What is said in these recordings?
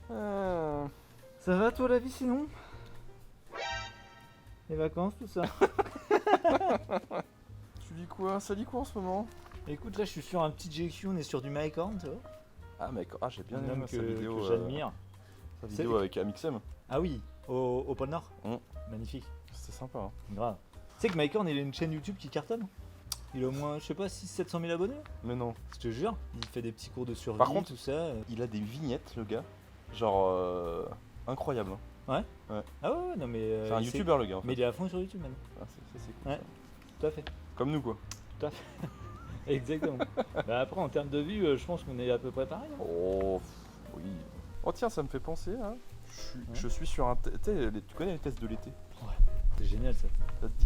Ça va toi la vie sinon? Les vacances, tout ça? Tu dis quoi? Ça dit quoi en ce moment? Écoute, là je suis sur un petit GQ, on est sur du Mycorn, tu vois? Ah mec, j'ai bien Un aimé homme sa vidéo. que j'admire. Sa vidéo avec Amixem. Ah oui, au pôle Nord. Mm. Magnifique. C'était sympa. Hein. Grave. Tu sais que Mycorn il a une chaîne YouTube qui cartonne? Il a au moins, je sais pas, 600-700 000 abonnés? Mais non. Je te jure, il fait des petits cours de survie, Par contre, tout ça. Il a des vignettes, le gars. Genre incroyable. Hein. Ouais? Ah ouais, non mais... C'est un youtubeur, le gars. En fait. Mais il est à fond sur YouTube maintenant. Ah, c'est cool. Ouais, Ça. tout à fait. Comme nous, quoi. Tout à fait. Exactement. Bah après, en termes de vues, je pense qu'on est à peu près pareil. Hein. Oh, oui. Oh, tiens, ça me fait penser. Hein. Je suis sur un. Tu connais les tests de l'été? C'est génial ça.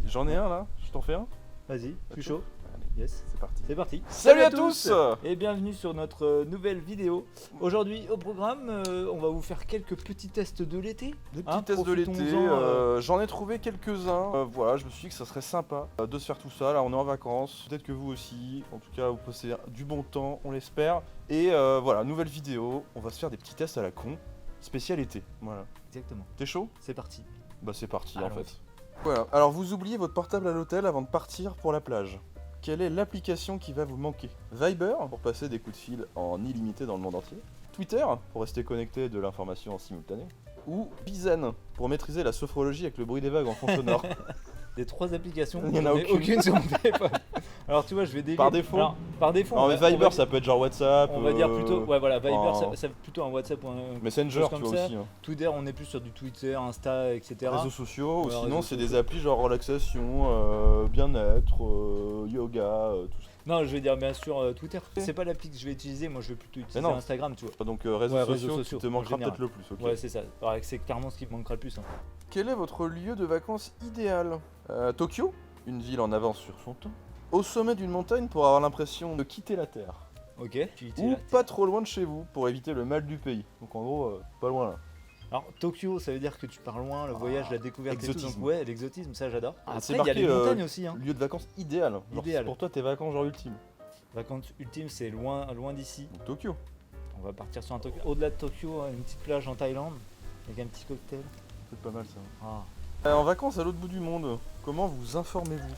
J'en ai un là. Je t'en fais un? Vas-y, je suis chaud. Allez, Yes. c'est parti. C'est parti. Salut à tous. Et bienvenue sur notre nouvelle vidéo. Aujourd'hui au programme, on va vous faire quelques petits tests de l'été. Des petits tests de l'été, profitons-en, j'en ai trouvé quelques-uns. Voilà, je me suis dit que ça serait sympa de se faire tout ça. Là, on est en vacances. Peut-être que vous aussi. En tout cas, vous passez du bon temps, on l'espère. Et voilà, nouvelle vidéo. On va se faire des petits tests à la con. Spécial été. Voilà. Exactement. T'es chaud? C'est parti. Bah, c'est parti en Allons-y. fait. Voilà. Alors, vous oubliez votre portable à l'hôtel avant de partir pour la plage. Quelle est l'application qui va vous manquer? Viber, pour passer des coups de fil en illimité dans le monde entier. Twitter, pour rester connecté de l'information en simultané. Ou Bizen, pour maîtriser la sophrologie avec le bruit des vagues en fond sonore. Des 3 applications, Il y en a j'en ai aucune. sur mon téléphone. Alors tu vois, je vais dévier. Par défaut. Alors, par défaut. Non, on mais va- Viber, on va- ça peut être genre WhatsApp. On va dire plutôt, ouais voilà, Viber, en- c'est plutôt un WhatsApp ou un Messenger, chose tu comme vois ça. aussi. Hein. Twitter, on est plus sur du Twitter, Insta, etc. Réseaux sociaux, ou Ouais, sinon réseaux c'est sociaux. des applis genre relaxation, bien-être, yoga, tout ça. Non, je vais dire bien sûr Twitter. C'est pas l'appli que je vais utiliser, moi je vais plutôt utiliser non. Instagram, tu vois. Donc réseaux, Ouais, sociaux, réseaux qui sociaux, te en manquera général. peut-être le plus. Ok. Ouais, c'est ça. Alors, c'est clairement ce qui me manquera le plus. Hein. Quel est votre lieu de vacances idéal? Tokyo, une ville en avance sur son temps. Au sommet d'une montagne pour avoir l'impression de quitter la Terre. Ok. Ou pas trop loin de chez vous pour éviter le mal du pays. Donc en gros, pas loin là. Alors Tokyo, ça veut dire que tu pars loin, le voyage, la découverte et tout. exotisme. Donc ouais, l'exotisme, ça j'adore. Ah, Après, c'est il y a marqué, les montagnes aussi. Hein. Lieu de vacances idéal. Genre, Idéal. pour toi, tes vacances genre ultimes. Vacances ultimes, c'est loin d'ici. Donc Tokyo. On va partir sur un Tokyo. Au-delà de Tokyo, une petite plage en Thaïlande avec un petit cocktail. C'est pas mal ça. Ah. En vacances à l'autre bout du monde, comment vous informez-vous?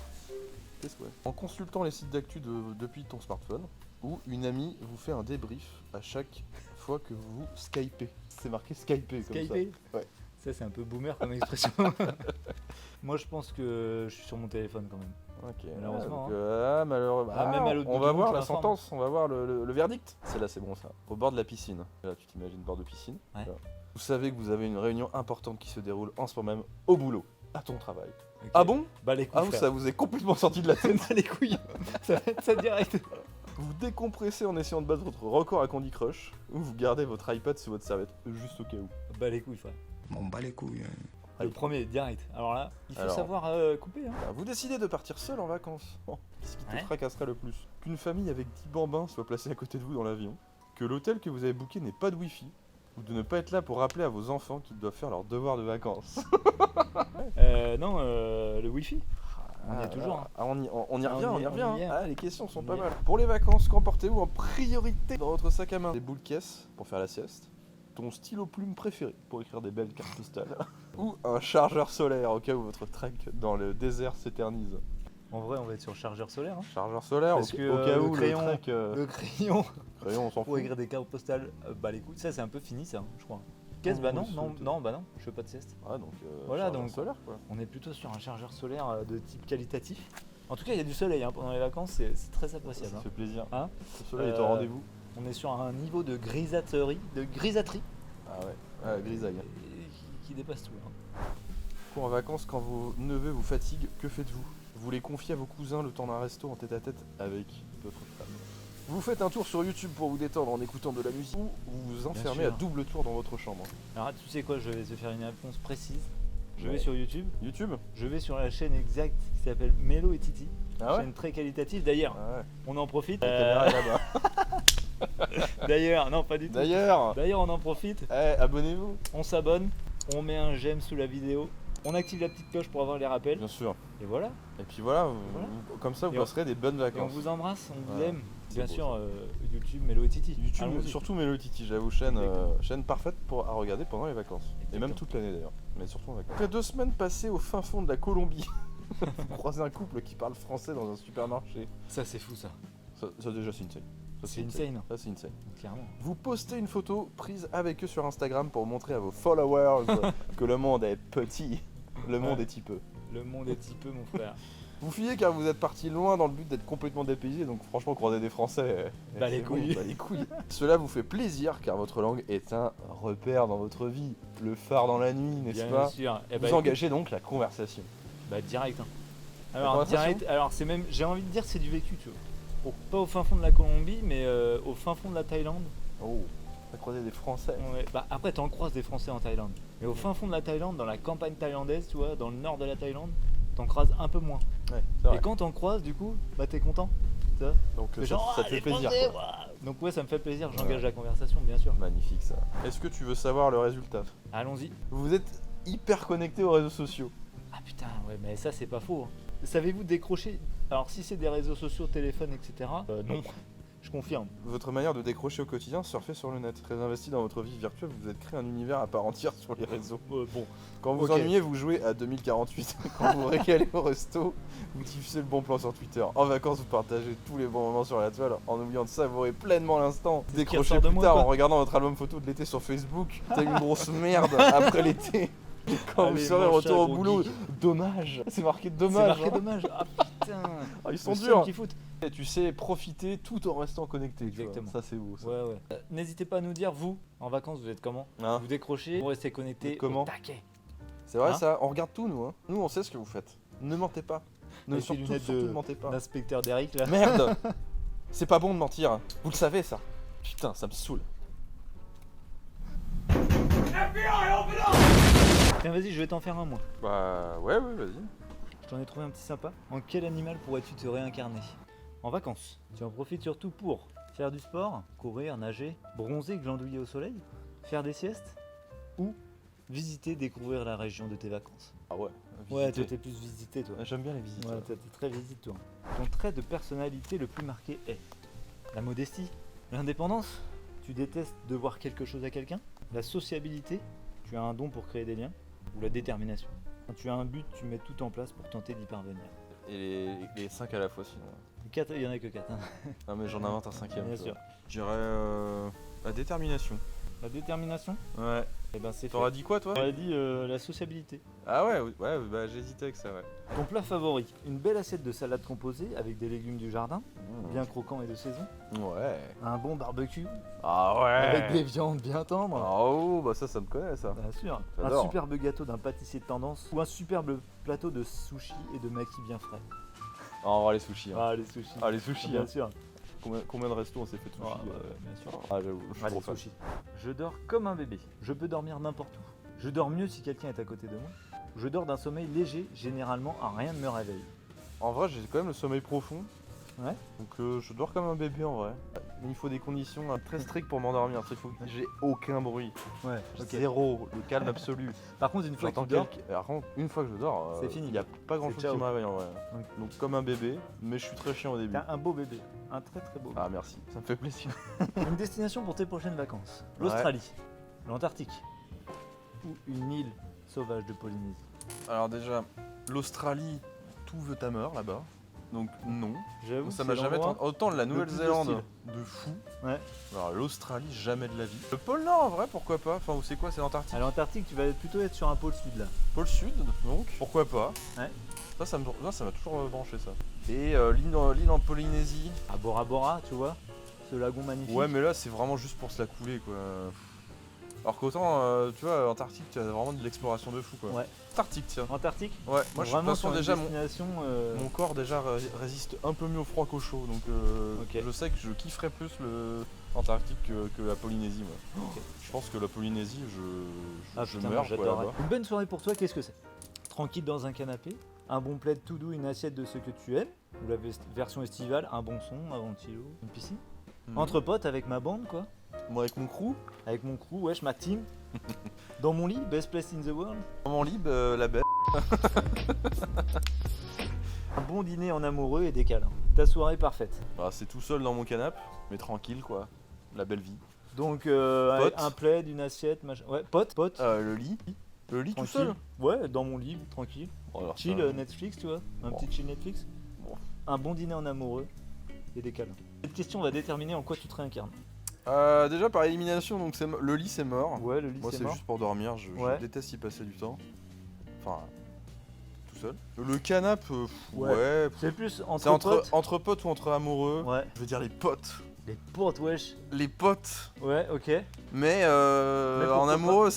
Qu'est-ce que En consultant les sites d'actu depuis ton smartphone, ou une amie vous fait un débrief à chaque fois que vous skypez. C'est marqué skyper comme Skyper. ça. Ouais. Ça c'est un peu boomer comme expression. Moi je pense que je suis sur mon téléphone quand même. Ok. Malheureusement, Malheureusement. Ah, même à l'autre on bout va du voir monde, la tu m'informes. sentence, on va voir le verdict. Celle-là c'est bon ça. Au bord de la piscine. Là tu t'imagines bord de piscine. Ouais. Là. Vous savez que vous avez une réunion importante qui se déroule en ce moment même au boulot, à ton travail. Ok. Ah bon? Bah les couilles. Ah ça vous est complètement sorti de la tête. Bah les couilles. Ça va être ça direct. Vous décompressez en essayant de battre votre record à Candy Crush, ou vous gardez votre iPad sous votre serviette, juste au cas où. Bah les couilles, frère. M'en bats les couilles. Hein. Le premier direct. Alors là, il faut Alors. savoir couper. Hein. Vous décidez de partir seul en vacances. Bon, qu'est-ce qui te Ouais. fracasserait le plus? Qu'une famille avec 10 bambins soit placée à côté de vous dans l'avion, que l'hôtel que vous avez booké n'ait pas de wifi, ou de ne pas être là pour rappeler à vos enfants qu'ils doivent faire leurs devoirs de vacances. Non, le wifi. On y est toujours. Hein. On y Ah, revient, on on y- y on y revient. est. Ah, les questions sont On y pas est. mal. Pour les vacances, qu'emportez-vous en priorité dans votre sac à main? Des boules caisses pour faire la sieste, ton stylo plume préféré pour écrire des belles cartes postales, ou un chargeur solaire au cas où votre trek dans le désert s'éternise. En vrai, on va être sur le chargeur solaire. Hein. Chargeur solaire Parce au, que, au cas le où crayon, le trek... Le crayon crayon, on s'en pour fout. écrire des cartes postales. Bah les couilles, ça c'est un peu fini ça, hein, je crois. Caisse, bah Oh, non, oui, non, c'est- non, bah non, je fais pas de sieste. Ah, donc, Voilà, chargeur donc- solaire quoi. On est plutôt sur un chargeur solaire de type qualitatif. En tout cas, il y a du soleil hein, pendant les vacances, c'est très appréciable. Ça Hein. fait plaisir. Hein Le soleil est au rendez-vous. On est sur un niveau de grisaterie, Ah ouais, grisaille. qui dépasse tout. Hein. En vacances, quand vos neveux vous fatiguent, que faites-vous? Vous les confiez à vos cousins le temps d'un resto en tête-à-tête avec votre femme. Vous faites un tour sur YouTube pour vous détendre en écoutant de la musique, ou vous vous enfermez à sûr. double tour dans votre chambre. Alors tu sais quoi, je vais te faire une réponse précise. Je Ouais. vais sur YouTube, YouTube? je vais sur la chaîne exacte qui s'appelle Mélo et Titi. Ah ouais? Chaîne très qualitative. D'ailleurs, Ah ouais. on en profite. La caméra est là-bas. D'ailleurs, non pas du tout. D'ailleurs, D'ailleurs, on en profite. abonnez-vous. On s'abonne, on met un j'aime sous la vidéo On active la petite cloche pour avoir les rappels. Bien sûr. Et voilà. Et puis voilà, Voilà. comme ça vous Et on- passerez des bonnes Et on vacances. vous embrasse, on vous Voilà. aime. C'est Bien beau, sûr, ça. YouTube, Mélo et Titi. YouTube, Allons-y. surtout Mélo Titi, j'avoue, chaîne, Exactement. chaîne parfaite pour, à regarder pendant les vacances. Et Exactement. même toute l'année d'ailleurs, mais surtout en vacances. Après 2 semaines passées au fin fond de la Colombie, vous croisez un couple qui parle français dans un supermarché. Ça, c'est fou ça. Ça déjà c'est insane. Ça, C'est insane. Ça c'est insane. Clairement. Vous postez une photo prise avec eux sur Instagram pour montrer à vos followers que le monde est petit. Le monde Ouais. est petit peu. Le monde est petit peu, mon frère. Vous fuyez car vous êtes parti loin dans le but d'être complètement dépaysé, donc franchement croiser des Français, Bah les c'est bon, couilles. bah les couilles. Cela vous fait plaisir car votre langue est un repère dans votre vie, le phare dans la nuit, n'est-ce Bien pas? sûr. Eh Vous bah, écoute, engagez donc la conversation. bah direct. Hein. La Alors, conversation direct, alors c'est même, j'ai envie de dire, c'est du vécu, tu vois. Pas au fin fond de la Colombie, mais au fin fond de la Thaïlande. Oh, on a croisé des Français. Ouais, bah après, t'en croises des Français en Thaïlande. Mais au fin fond de la Thaïlande, dans la campagne thaïlandaise, tu vois, dans le nord de la Thaïlande, t'en croises un peu moins. Ouais, c'est vrai. Et quand t'en croises, du coup, bah t'es content. Tu vois. Donc C'est ça, genre, ça ah, te fait les plaisir. Français, quoi. ouah. Donc ouais, ça me fait plaisir, j'engage Ouais. la conversation, bien sûr. Magnifique ça. Est-ce que tu veux savoir le résultat? Allons-y. Vous êtes hyper connecté aux réseaux sociaux. Ah putain, ouais, mais ça c'est pas faux. Hein. Savez-vous décrocher? Alors si c'est des réseaux sociaux, téléphone, etc. Non, je confirme. Votre manière de décrocher au quotidien, surfer sur le net. Très investi dans votre vie virtuelle, vous vous êtes créé un univers à part entière sur les réseaux. Bon, Quand vous Ok. ennuyez, vous jouez à 2048. Quand vous vous régalez au resto, vous diffusez le bon plan sur Twitter. En vacances, vous partagez tous les bons moments sur la toile en oubliant de savourer pleinement l'instant. C'est ce qui Décrochez ressort de plus moi, tard quoi. en regardant votre album photo de l'été sur Facebook. T'es une grosse merde après l'été. Et quand Allez, vous serez mange ça, retour au gros boulot, geek. dommage. C'est marqué c'est dommage. marqué hein. dommage. Ah putain. Ah, ils sont Le seul durs. qui foutent. Et tu sais profiter tout en restant connecté. tu vois. Exactement. Ça c'est beau. Ça. Ouais, ouais. N'hésitez pas à nous dire, vous, en vacances, vous êtes comment? Hein Vous décrochez, vous restez connecté. Vous êtes comment au taquet. C'est vrai Hein ça. On regarde tout nous. Hein. Nous on sait ce que vous faites. Ne mentez pas. Ne Avec les surtout, lunettes surtout de- ne mentez pas. L'inspecteur d'Eric là. Merde. C'est pas bon de mentir. Vous le savez ça. Putain, ça me saoule. Tiens, vas-y, je vais t'en faire un moi. Bah ouais, vas-y. Je t'en ai trouvé un petit sympa. En quel animal pourrais-tu te réincarner? En vacances. Tu en profites surtout pour faire du sport, courir, nager, bronzer, glandouiller au soleil, faire des siestes ou visiter, découvrir la région de tes vacances. Ah ouais. Ouais, toi visiter. t'es plus visité toi. J'aime bien les visites. Ouais, t'es très visite toi. Ton trait de personnalité le plus marqué est la modestie, l'indépendance, tu détestes devoir quelque chose à quelqu'un, la sociabilité, tu as un don pour créer des liens, ou la détermination. Quand tu as un but, tu mets tout en place pour tenter d'y parvenir. Et les 5 à la fois sinon. Il y en a que 4. Non mais j'en invente un 5ème. Bien tu sûr. vois. Je dirais la détermination. La détermination, Ouais. eh ben c'est fait. T'auras dit quoi toi? J'aurais dit la sociabilité. Ah ouais, bah j'hésitais avec ça ouais. Ton plat favori, une belle assiette de salade composée avec des légumes du jardin, bien croquants et de saison, Ouais. un bon barbecue Ah ouais. avec des viandes bien tendres. Oh bah ça me connaît ça. Bien sûr. Un J'adore. superbe gâteau d'un pâtissier de tendance ou un superbe plateau de sushi et de maquis bien frais. Ah, on va les sushis. Hein. Ah les sushis. Ah les sushis. bien hein. sûr. Combien de restos on s'est fait de sushis Ah, bah, bien sûr. Ah j'avoue, je suis Allez, trop fan. sushi. Je dors comme un bébé. Je peux dormir n'importe où. Je dors mieux si quelqu'un est à côté de moi. Je dors d'un sommeil léger, généralement rien ne me réveille. En vrai j'ai quand même le sommeil profond. Ouais. Donc je dors comme un bébé en vrai. Mais il faut des conditions très strictes pour m'endormir. Il faut que j'ai aucun bruit. Ouais, Zéro, le calme absolu. Par contre, une fois que J'entends tu dors, par contre, une fois que je dors, C'est fini. il n'y a pas grand chose ciao. qui me réveille en vrai. Ok. Donc comme un bébé, mais je suis très chiant au début. t'as un beau bébé. Un très très beau bébé. Ah merci, ça me fait plaisir. Une destination pour tes prochaines vacances. L'Australie, l'Antarctique ou une île sauvage de Polynésie. Alors déjà, l'Australie, tout veut ta mort là-bas. Donc non. J'avoue, Ça m'a jamais tenté. Autant la plus Nouvelle-Zélande de fou. Ouais. Alors l'Australie, jamais de la vie. Le pôle Nord en vrai, pourquoi pas. Enfin, c'est quoi, c'est l'Antarctique. À l'Antarctique, tu vas plutôt être sur un pôle sud là. Pôle Sud, donc pourquoi pas. Ouais. Ça m'a toujours branché ça. Et l'île en Polynésie. À Bora Bora, tu vois, ce lagon magnifique. Ouais, mais là c'est vraiment juste pour se la couler quoi. Alors qu'autant, tu vois, Antarctique, tu as vraiment de l'exploration de fou quoi. Ouais. Antarctique, tiens. Antarctique. Ouais, moi je suis de vraiment toute façon sur une déjà destination. mon corps déjà résiste un peu mieux au froid qu'au chaud, donc Ok. je sais que je kifferais plus l'Antarctique que la Polynésie moi. Ok. Je pense que la Polynésie, Ah je putain, meurs moi, quoi j'adorerais. là-bas. Une bonne soirée pour toi, qu'est-ce que c'est? Tranquille dans un canapé, un bon plaid tout doux, une assiette de ce que tu aimes, ou la version estivale, un bon son, un ventilo, une piscine. Entre potes avec ma bande quoi. Moi avec mon crew, Avec mon crew, wesh, ma team. Dans mon lit, best place in the world. dans mon lit, la bête. Un bon dîner en amoureux et des câlins. Ta soirée parfaite. Bah, c'est tout seul dans mon canapé, mais tranquille quoi. La belle vie. Donc Pote. un plaid, une assiette, machin. Ouais, pote. Le lit. Le lit tout Tranquille. seul. Ouais, dans mon lit, tranquille. Bon, alors, Chill ça, Netflix, tu vois. Un Bon. petit chill Netflix. Bon. Un bon dîner en amoureux et des câlins. Cette question va déterminer en quoi tu te réincarnes. Déjà par élimination, donc le lit c'est mort. Ouais, le lit Moi c'est c'est mort. juste pour dormir, je Ouais. déteste y passer du temps. Enfin, tout seul. Le canapé, Ouais. ouais. C'est plus entre C'est potes. entre potes ou entre amoureux. Ouais. Je veux dire les potes. Les potes, wesh. Les potes. Ouais, ok. Mais pourquoi en pas amoureux,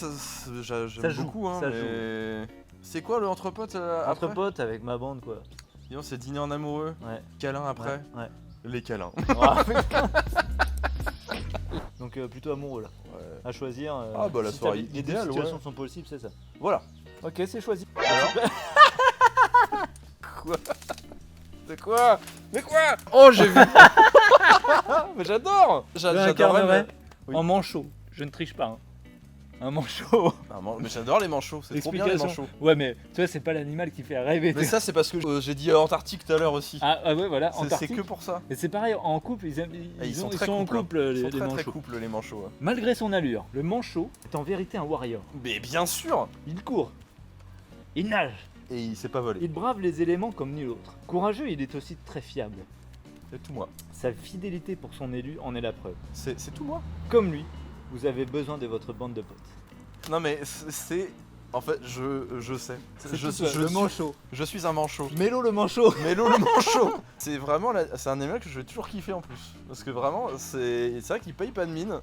j'aime Ça joue, beaucoup. Hein, ça mais... C'est quoi le entre potes Entre après potes avec ma bande, quoi. Sinon c'est dîner en amoureux, Ouais. câlin après, Ouais. les câlins. Ah, putain. Donc plutôt amoureux là. Ouais. À choisir. Ah, bah, la si soirée les deux idéale, situations ouais. sont possibles, c'est ça. Voilà. Ok, c'est choisi. Alors Quoi? De quoi? Mais quoi? Oh j'ai vu. Mais j'adore. J'adorerais. J'incarnerais Oui. en manchot. Je ne triche pas. Hein. Un manchot. Mais j'adore les manchots, c'est trop bien les manchots. Ouais, mais tu vois, c'est pas l'animal qui fait rêver. Mais ça c'est parce que j'ai dit Antarctique tout à l'heure aussi. Ah ouais, voilà, C'est Antarctique. que pour ça. Et c'est pareil, en couple, ils Ils sont sont très en couple, hein. couple, Ils les sont très manchots. couple les manchots. Ouais. Malgré son allure, le manchot est en vérité un warrior. Mais bien sûr. Il court, il nage, Et il s'est pas volé. il brave les éléments comme nul autre. Courageux, il est aussi très fiable. C'est tout moi. Sa fidélité pour son élu en est la preuve. C'est tout moi. Comme lui, vous avez besoin de votre bande de potes. Non mais c'est... En fait je sais. manchot. Je suis un manchot. Mélo le manchot. Mélo le manchot. C'est vraiment c'est un animal que je vais toujours kiffer en plus. Parce que vraiment c'est vrai qu'il paye pas de mine.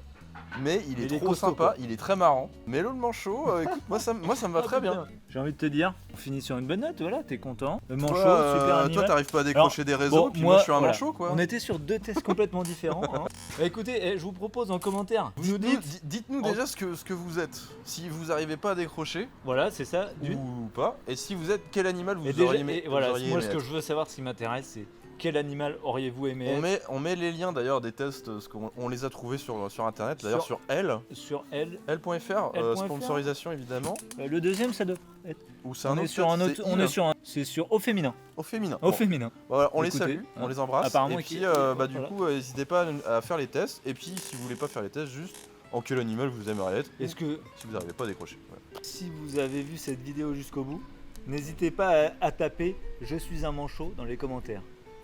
Mais il est trop costaud, sympa, quoi. il est très marrant. Mélo le manchot, écoute, moi ça me va très bien. J'ai envie de te dire, on finit sur une bonne note, voilà, t'es content. Le manchot, Toi, super toi animal. t'arrives pas à décrocher des réseaux, Bon, puis moi je suis un voilà. manchot quoi. On était sur deux tests complètement différents. Hein. Bah, écoutez, je vous propose en commentaire, vous nous dites, Dites-nous déjà ce que vous êtes. Si vous arrivez pas à décrocher, voilà, c'est ça, d'une. ou pas. Et si vous êtes, quel animal vous Et déjà, auriez aimé et voilà, vous auriez moi aimé ce que être. je veux savoir, ce qui m'intéresse, c'est quel animal auriez-vous aimé être On met les liens d'ailleurs des tests, parce qu'on les a trouvés sur internet, d'ailleurs sur L. sur elle. L.fr, L.fr. sponsorisation évidemment. Le deuxième, ça doit être. Ou c'est On un est autre sur un test, autre, c'est on Il. est sur un. C'est sur au féminin. Au féminin. Au Bon. féminin. Voilà, on les Écoutez, salue, on hein. les embrasse. Apparemment, et puis, qui- du voilà. coup, n'hésitez pas à faire les tests. Et puis, si vous voulez pas faire les tests, juste en quel animal vous aimeriez être. Est-ce que Si vous n'arrivez pas à décrocher. Voilà. si vous avez vu cette vidéo jusqu'au bout, n'hésitez pas à taper je suis un manchot dans les commentaires.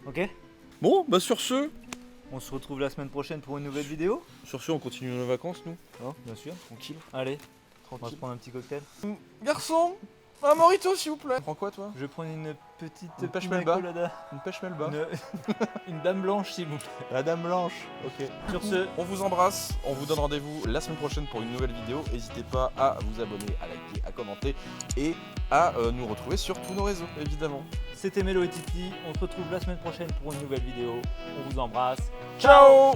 Ok? Bon, bah sur ce, On se retrouve la semaine prochaine pour une nouvelle vidéo. on continue nos vacances, nous. Hein, bien sûr. Tranquille. Allez, on va se Tranquille. prendre un petit cocktail. Garçon, un morito s'il vous plaît. Prends quoi toi? Je vais prendre une petite Une pêche pina melba. colada. Une pêche melba. Une dame blanche s'il vous plaît. La dame blanche. Ok. Sur ce, On vous embrasse, on vous donne rendez-vous la semaine prochaine pour une nouvelle vidéo. N'hésitez pas à vous abonner, à liker, à commenter et à nous retrouver sur tous nos réseaux, évidemment. c'était Mélo et Titi. On se retrouve la semaine prochaine pour une nouvelle vidéo. On vous embrasse. Ciao.